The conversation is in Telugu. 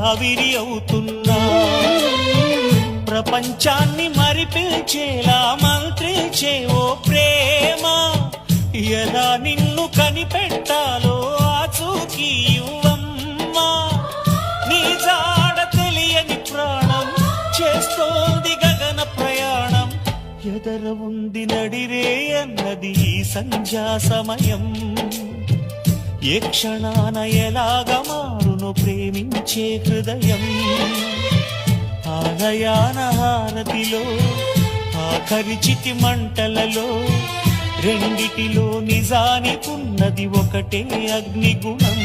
ఆవిరి అవుతున్నా ప్రపంచాన్ని మరిపించేలా మంత్రించే ఓ ప్రేమ ఎలా నిన్ను కనిపెట్టాలో ఆచూకీ ఇవ్వమ్మా నీ జాడ తెలియని ప్రాణం చేస్తోంది గగన ప్రయాణం ఎదర ఉంది నడిరే అన్నది ఈ సంధ్యా సమయం ఏ క్షణాన ఎలాగ మారును ప్రేమించే హృదయం ఆలయాన హారతిలో ఆఖరి చితి మంటలలో రెండిటిలో నిజానికున్నది ఒకటే అగ్నిగుణం